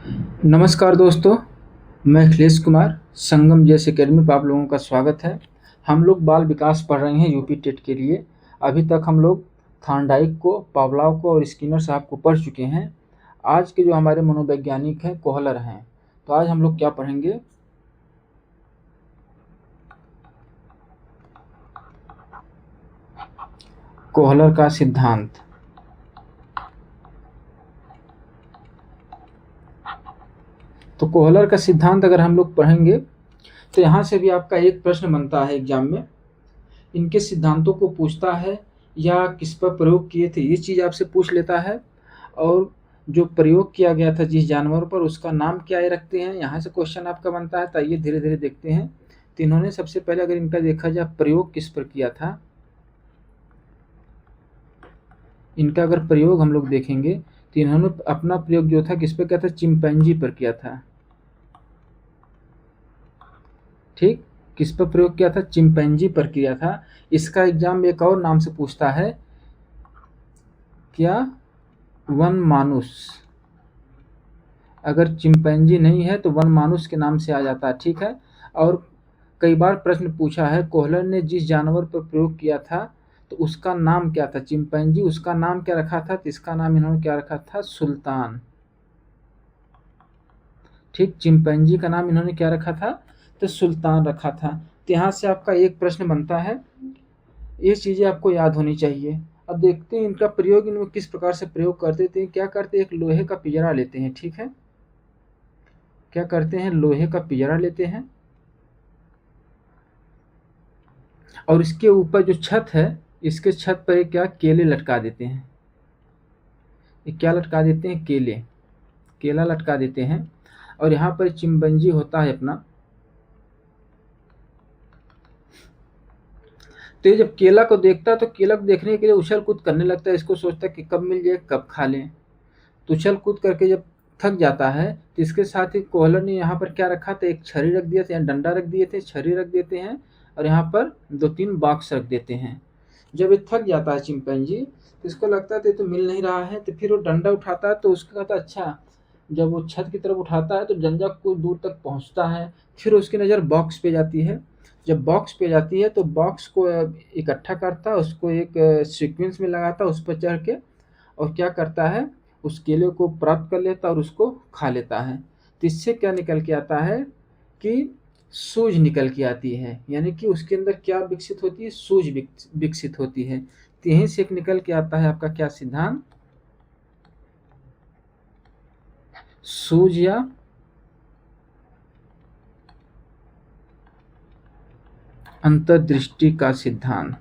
नमस्कार दोस्तों, मैं अखिलेश कुमार संगम जैस एकेडमी पर आप लोगों का स्वागत है। हम लोग बाल विकास पढ़ रहे हैं यूपी टेट के लिए। अभी तक हम लोग थॉर्नडाइक को, पावलोव को और स्किनर साहब को पढ़ चुके हैं। आज के जो हमारे मनोवैज्ञानिक हैं कोहलर हैं। तो आज हम लोग क्या पढ़ेंगे? कोहलर का सिद्धांत। तो कोहलर का सिद्धांत अगर हम लोग पढ़ेंगे तो यहाँ से भी आपका एक प्रश्न बनता है एग्जाम में। इनके सिद्धांतों को पूछता है या किस पर प्रयोग किए थे, ये चीज़ आपसे पूछ लेता है। और जो प्रयोग किया गया था जिस जानवर पर, उसका नाम क्या ये रखते हैं, यहाँ से क्वेश्चन आपका बनता है। तो आइए धीरे धीरे देखते हैं। तो इन्होंने सबसे पहले अगर इनका देखा जाए प्रयोग किस पर किया था, इनका अगर प्रयोग हम लोग देखेंगे तो इन्होंने अपना प्रयोग जो था किस पर किया था, चिंपैंजी पर किया था। ठीक, किस पर प्रयोग किया था, चिंपैंजी पर किया था। इसका एग्जाम एक और नाम से पूछता है, क्या वन मानुस। अगर चिंपैंजी नहीं है तो वन मानुस के नाम से आ जाता है। ठीक है। और कई बार प्रश्न पूछा है, कोहलर ने जिस जानवर पर प्रयोग किया था तो उसका नाम क्या था, चिंपैंजी, उसका नाम क्या रखा था, तो इसका नाम इन्होंने क्या रखा था, सुल्तान। ठीक, चिंपैंजी का नाम इन्होंने क्या रखा था, तो सुल्तान रखा था। तो यहाँ से आपका एक प्रश्न बनता है। ये चीज़ें आपको याद होनी चाहिए। अब देखते हैं इनका प्रयोग, इनमें किस प्रकार से प्रयोग करते थे। क्या करते हैं, एक लोहे का पिंजरा लेते हैं। ठीक है, क्या करते हैं, लोहे का पिंजरा लेते हैं और इसके ऊपर जो छत है, इसके छत पर एक क्या, केले लटका देते हैं। ये क्या लटका देते हैं, केले, केला लटका देते हैं। और यहाँ पर चिंपैंजी होता है अपना। तो ये जब केला को देखता है तो केला को देखने के लिए उछल कूद करने लगता है। इसको सोचता है कि कब मिल जाए, कब खा लें। तो उछल कूद करके जब थक जाता है तो इसके साथ ही कोहलर ने यहाँ पर क्या रखा था, एक छड़ी रख दिया था, या डंडा रख दिए थे, छड़ी रख देते हैं और यहाँ पर 2-3 बॉक्स रख देते हैं। जब ये थक जाता है चिंपैंजी तो इसको लगता है तो मिल नहीं रहा है, तो फिर वो डंडा उठाता है। तो उसका कहता है अच्छा, जब वो छत की तरफ उठाता है तो डंडा कुछ दूर तक पहुँचता है। फिर उसकी नज़र बॉक्स पे जाती है। जब बॉक्स पे जाती है तो बॉक्स को इकट्ठा करता है, उसको एक सीक्वेंस में लगाता है उस पर चढ़ के, और क्या करता है, उस केले को प्राप्त कर लेता है और उसको खा लेता है। तो इससे क्या निकल के आता है कि सूझ निकल के आती है, यानी कि उसके अंदर क्या विकसित होती है, सूझ विकसित होती है। तो यहीं से एक निकल के आता है आपका क्या सिद्धांत, सूझ या अंतर्दृष्टि का सिद्धांत।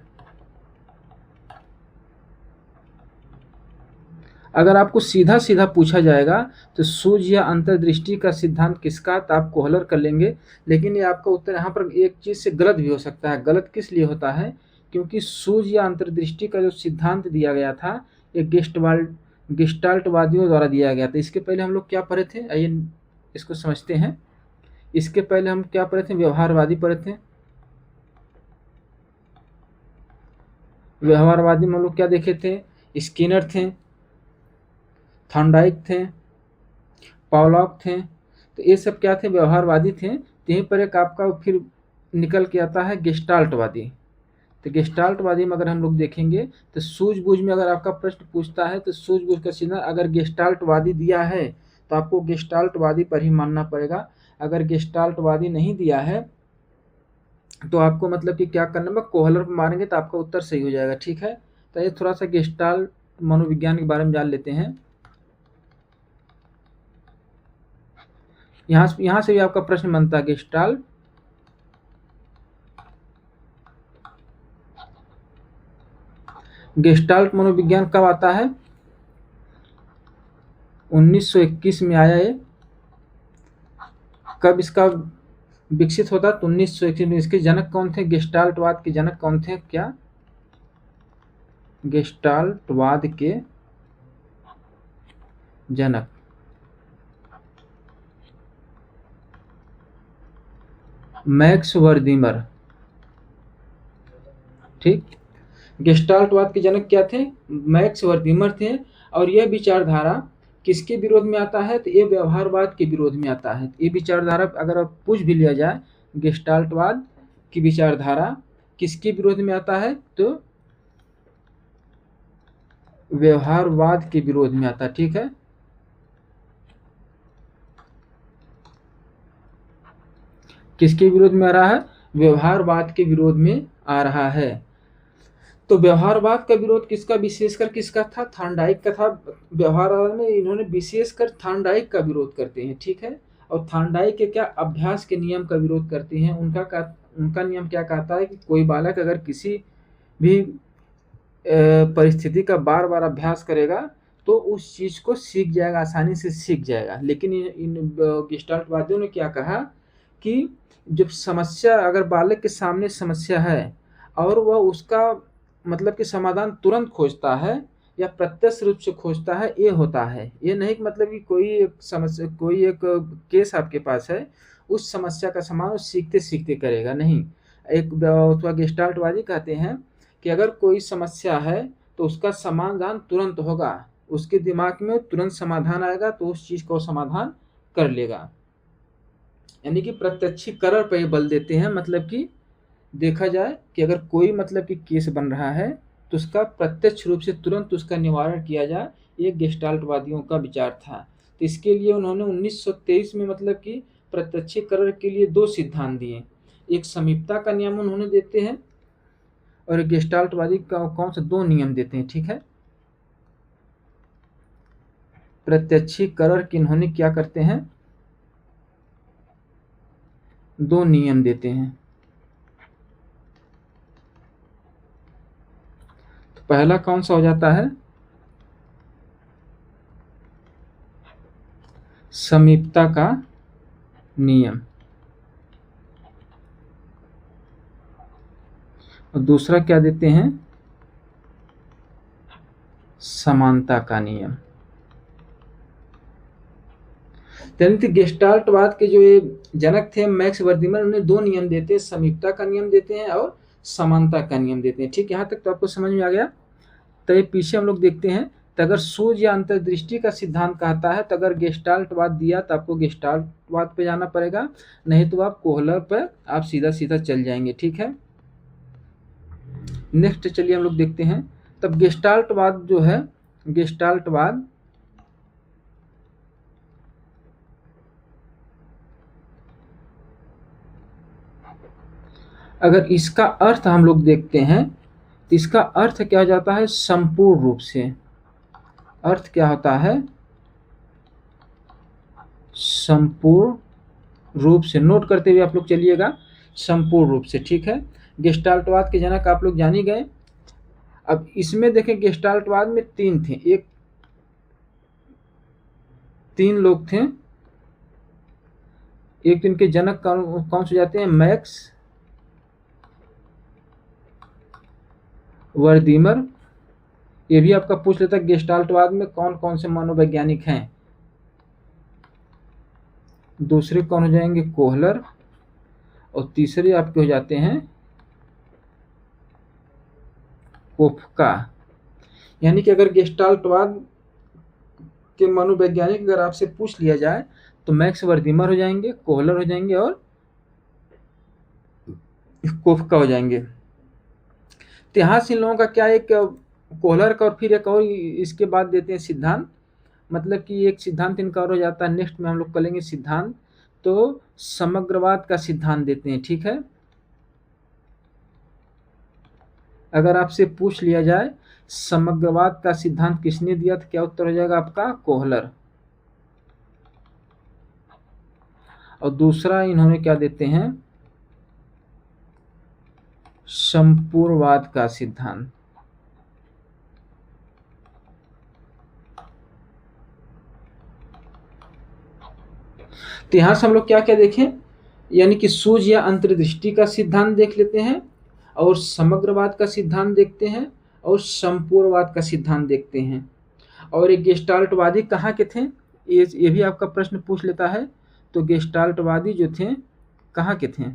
अगर आपको सीधा सीधा पूछा जाएगा तो सूझ या अंतर्दृष्टि का सिद्धांत किसका, तो आप कोहलर कर लेंगे। लेकिन ये आपका उत्तर यहाँ पर एक चीज़ से गलत भी हो सकता है। गलत किस लिए होता है, क्योंकि सूझ या अंतर्दृष्टि का जो सिद्धांत दिया गया था ये गेस्टाल्टवादियों द्वारा दिया गया था। इसके पहले हम लोग क्या पढ़े थे, आइए इसको समझते हैं। इसके पहले हम क्या पढ़े थे, व्यवहारवादी पढ़े थे। व्यवहारवादी में हम लोग क्या देखे थे, स्किनर थे, थॉर्नडाइक थे, पावलॉक थे। तो ये सब क्या थे, व्यवहारवादी थे। तो यहीं पर एक आपका फिर निकल के आता है गेस्टाल्टवादी। तो गेस्टाल्टवादी में अगर हम लोग देखेंगे तो सूझबूझ में अगर आपका प्रश्न पूछता है तो सूझबूझ का सिद्धांत अगर गेस्टाल्टवादी दिया है तो आपको गेस्टाल्टवादी पर ही मानना पड़ेगा। अगर गेस्टाल्टवादी नहीं दिया है तो आपको मतलब कि क्या करना है, कोहलर पर मारेंगे तो आपका उत्तर सही हो जाएगा। ठीक है, तो ये थोड़ा सा गेस्टाल्ट मनोविज्ञान के बारे में जान लेते हैं। यहाँ से भी आपका प्रश्न बनता है, गेस्टाल्ट मनोविज्ञान कब आता है, 1921 में आया ये। कब इसका विकसित होता है, तो 1921 में। इसके जनक कौन थे, गेस्टाल्टवाद के जनक कौन थे, क्या, गेस्टाल्टवाद के जनक मैक्स वर्दीमर। ठीक, गेस्टाल्टवाद के जनक क्या थे, मैक्स वर्दीमर थे। और यह विचारधारा किसके विरोध में आता है? तो ये व्यवहारवाद के विरोध में आता है। ये विचारधारा अगर आप पूछ भी लिया जाए, गेस्टाल्टवाद की विचारधारा किसके विरोध में आता है? तो व्यवहारवाद के विरोध में आता है। ठीक है, किसके विरोध में आ रहा है? व्यवहारवाद के विरोध में आ रहा है। तो व्यवहारवाद का विरोध किसका, विशेषकर किसका था? थॉर्नडाइक का था। व्यवहारवाद में इन्होंने विशेषकर थॉर्नडाइक का विरोध करते हैं। ठीक है, और थॉर्नडाइक के क्या अभ्यास के नियम का विरोध करते हैं। उनका नियम क्या कहता है कि कोई बालक अगर किसी भी परिस्थिति का बार बार अभ्यास करेगा तो उस चीज को सीख जाएगा, आसानी से सीख जाएगा। लेकिन इन गेस्टाल्टवादियों ने क्या कहा कि जब समस्या, अगर बालक के सामने समस्या है और वह उसका मतलब कि समाधान तुरंत खोजता है या प्रत्यक्ष रूप से खोजता है, ये होता है। ये नहीं कि मतलब कि कोई एक समस्या, कोई एक केस आपके पास है, उस समस्या का समाधान सीखते सीखते करेगा, नहीं। एक अथवा गेस्टाल्टवादी कहते हैं कि अगर कोई समस्या है तो उसका समाधान तुरंत होगा, उसके दिमाग में तुरंत समाधान आएगा तो उस चीज को समाधान कर लेगा। यानी कि प्रत्यक्षीकरण पर ये बल देते हैं। मतलब कि देखा जाए कि अगर कोई मतलब कि केस बन रहा है तो उसका प्रत्यक्ष रूप से तुरंत उसका निवारण किया जाए, ये गेस्टाल्टवादियों का विचार था। तो इसके लिए उन्होंने 1923 में मतलब कि प्रत्यक्षीकरण के लिए दो सिद्धांत दिए। एक समीपता का नियम उन्होंने देते हैं और एक गेस्टाल्टवादी का कौन सा दो नियम देते हैं। ठीक है, प्रत्यक्षीकरण के इन्होंने क्या करते हैं, दो नियम देते हैं। तो पहला कौन सा हो जाता है? समीपता का नियम। और दूसरा क्या देते हैं? समानता का नियम। यानी गेस्टाल्टवाद के जो ये जनक थे मैक्स वर्दिमर, उन्हें दो नियम देते हैं, समीपता का नियम देते हैं और समानता का नियम देते हैं। ठीक, यहाँ तक तो आपको समझ में आ गया। तो ये पीछे हम लोग देखते हैं, तो अगर सूझ या अंतर्दृष्टि का सिद्धांत कहता है तो अगर गेस्टाल्टवाद दिया तो आपको गेस्टाल्टवाद पे जाना पड़ेगा, नहीं तो आप कोहलर पर आप सीधा सीधा चल जाएंगे। ठीक है, नेक्स्ट चलिए हम लोग देखते हैं। तब गेस्टाल्टवाद जो है, गेस्टाल्टवाद अगर इसका अर्थ हम लोग देखते हैं तो इसका अर्थ क्या हो जाता है? संपूर्ण रूप से। अर्थ क्या होता है? संपूर्ण रूप से। नोट करते हुए आप लोग चलिएगा, संपूर्ण रूप से। ठीक है, गेस्टाल्टवाद के जनक आप लोग जान ही गए। अब इसमें देखें, गेस्टाल्टवाद में तीन थे, एक तीन लोग थे। एक दिन के जनक कौन कौन से जाते हैं? मैक्स वर्दिमर। ये भी आपका पूछ लेता है गेस्टाल्टवाद में कौन कौन से मनोवैज्ञानिक हैं। दूसरे कौन हो जाएंगे? कोहलर। और तीसरे आपके हो जाते हैं कोफका। यानी कि अगर गेस्टाल्टवाद के मनोवैज्ञानिक अगर आपसे पूछ लिया जाए तो मैक्स वर्दिमर हो जाएंगे, कोहलर हो जाएंगे और कोफका हो जाएंगे। तो यहाँ से इन लोगों का क्या, एक कोहलर का और फिर एक और इसके बाद देते हैं सिद्धांत। मतलब कि एक सिद्धांत इनका और हो जाता है, नेक्स्ट में हम लोग करेंगे सिद्धांत। तो समग्रवाद का सिद्धांत देते हैं। ठीक है, अगर आपसे पूछ लिया जाए समग्रवाद का सिद्धांत किसने दिया तो क्या उत्तर हो जाएगा आपका? कोहलर। और दूसरा इन्होंने क्या देते हैं? संपूर्णवाद का सिद्धांत। तो यहां से हम लोग क्या क्या देखें, यानी कि सूझ या अंतर्दृष्टि का सिद्धांत देख लेते हैं और समग्रवाद का सिद्धांत देखते हैं और संपूर्णवाद का सिद्धांत देखते हैं। और एक गेस्टाल्टवादी कहाँ के थे, ये भी आपका प्रश्न पूछ लेता है। तो गेस्टाल्टवादी जो थे कहाँ के थे?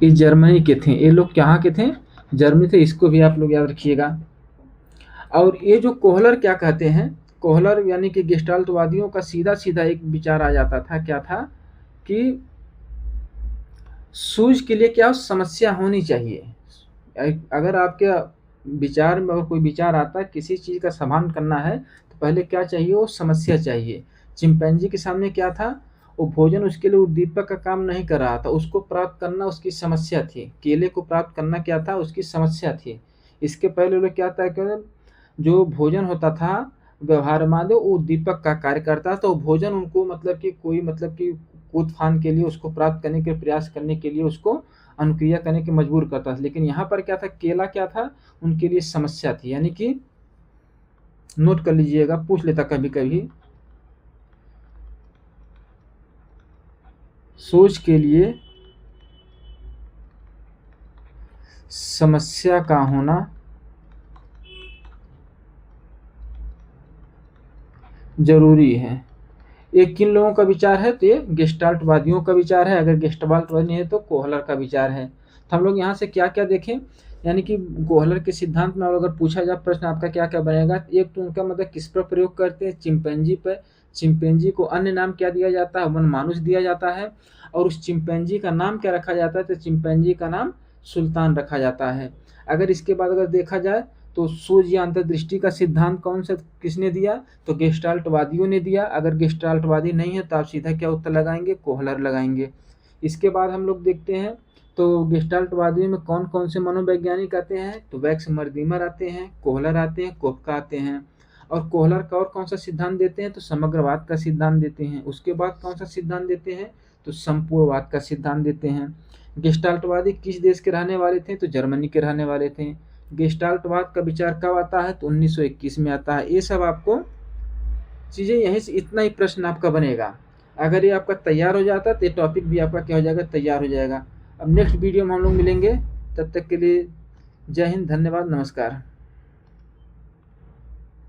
ये जर्मनी के थे, ये लोग कहाँ के थे, जर्मनी थे, इसको भी आप लोग याद रखिएगा। और ये जो कोहलर क्या कहते हैं, कोहलर यानी कि गेस्टाल्टवादियों का सीधा सीधा एक विचार आ जाता था, क्या था कि सूझ के लिए क्या समस्या होनी चाहिए। अगर आपके विचार में अगर कोई विचार आता है किसी चीज़ का समाधान करना है तो पहले क्या चाहिए, वो समस्या चाहिए। चिंपैंजी के सामने क्या था, वो भोजन उसके लिए उद्दीपक का काम नहीं कर रहा था, उसको प्राप्त करना उसकी समस्या थी। केले को प्राप्त करना क्या था, उसकी समस्या थी। इसके पहले लोग क्या था कि जो भोजन होता था व्यवहार मादे वो उद्दीपक का कार्य करता, तो भोजन उनको मतलब कि कोई मतलब कि कूद फान के लिए उसको प्राप्त करने के प्रयास करने के लिए उसको अनुक्रिया करने के मजबूर करता था। लेकिन यहाँ पर क्या था, केला क्या था, उनके लिए समस्या थी। यानी कि नोट कर लीजिएगा, पूछ लेता कभी कभी, सोच के लिए समस्या का होना जरूरी है। ये किन लोगों का विचार है, तो ये गेस्टाल्टवादियों का विचार है। अगर गेस्टाल्टवादी नहीं है तो कोहलर का विचार है। तो हम लोग यहाँ से क्या क्या देखें, यानी कि कोहलर के सिद्धांत में अगर पूछा जाए प्रश्न आपका क्या क्या बनेगा, एक तो उनका मतलब किस पर प्रयोग करते हैं, चिंपैंजी पर। चिंपैंजी को अन्य नाम क्या दिया जाता है, वनमानुष दिया जाता है। और उस चिंपैंजी का नाम क्या रखा जाता है, तो चिंपैंजी का नाम सुल्तान रखा जाता है। अगर इसके बाद अगर देखा जाए तो सूझ या अंतर्दृष्टि का सिद्धांत कौन सा किसने दिया, तो गेस्टाल्टवादियों ने दिया। अगर गेस्टाल्टवादी नहीं है तो आप सीधा क्या उत्तर लगाएंगे, कोहलर लगाएंगे। इसके बाद हम लोग देखते हैं तो गेस्टाल्टवादियों में कौन कौन से मनोवैज्ञानिक आते हैं, तो वैक्स मर्दिमर आते हैं, कोहलर आते हैं, कोपका आते हैं। और कोहलर का और कौन सा सिद्धांत देते हैं, तो समग्रवाद का सिद्धांत देते हैं। उसके बाद कौन सा सिद्धांत देते हैं, तो संपूर्णवाद का सिद्धांत देते हैं। गेस्टाल्टवादी किस देश के रहने वाले थे, तो जर्मनी के रहने वाले थे। गेस्टाल्टवाद का विचार कब आता है, तो 1921 में आता है। ये सब आपको चीज़ें यहीं से इतना ही प्रश्न आपका बनेगा। अगर ये आपका तैयार हो जाता तो ये टॉपिक भी आपका क्या हो जाएगा, तैयार हो जाएगा। अब नेक्स्ट वीडियो में हम लोग मिलेंगे, तब तक के लिए जय हिंद, धन्यवाद, नमस्कार।